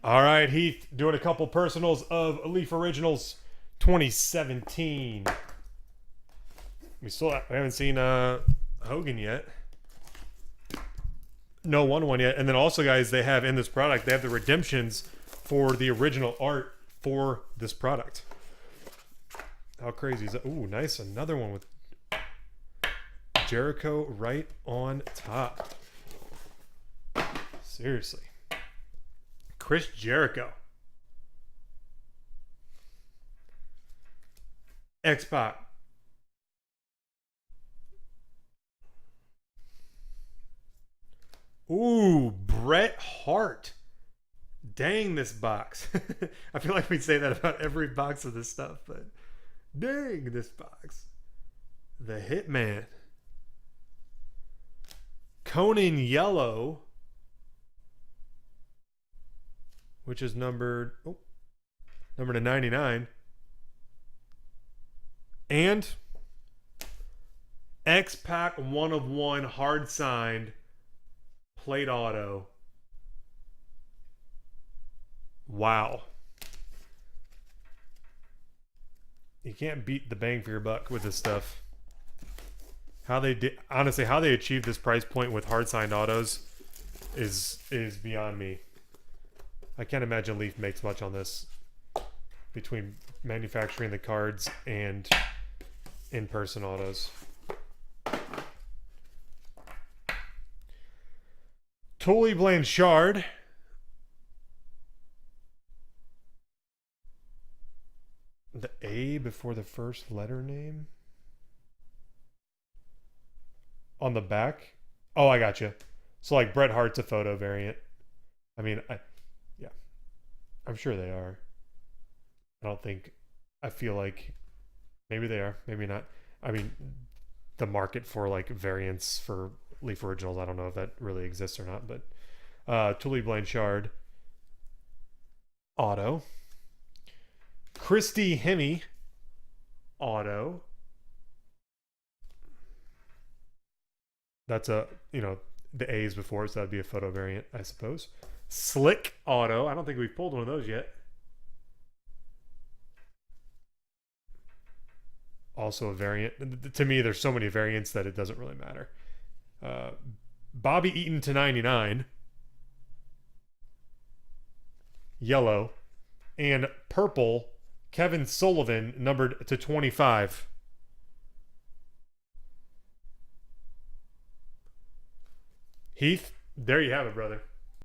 All right, Heath, doing a couple personals of Leaf Originals 2017. We haven't seen Hogan yet. No one yet. And then also, guys, they have in this product, they have the redemptions for the original art for this product. How crazy is that? Ooh, nice. Another one with Jericho right on top. Seriously. Chris Jericho. X-Pac. Ooh, Bret Hart. Dang, this box. I feel like we'd say that about every box of this stuff, but dang, this box. The Hitman. Conan Yellow, which is numbered to 99. And X-Pac 1 of 1 hard signed plate auto. Wow. You can't beat the bang for your buck with this stuff. How they did, honestly, how they achieved this price point with hard signed autos is beyond me. I can't imagine Leaf makes much on this between manufacturing the cards and in-person autos. Tully Blanchard. The A before the first letter name on the back. Oh, I got you. So like Bret Hart's a photo variant. I mean, yeah, I'm sure they are. I feel like maybe they are, maybe not. I mean, the market for like variants for Leaf Originals, I don't know if that really exists or not, but Tully Blanchard auto. Christy Hemme auto. That's the A's before, so that'd be a photo variant, I suppose. Slick auto. I don't think we've pulled one of those yet. Also a variant. To me, there's so many variants that it doesn't really matter. Bobby Eaton to 99. Yellow. And purple, Kevin Sullivan, numbered to 25. Heath, there you have it, brother.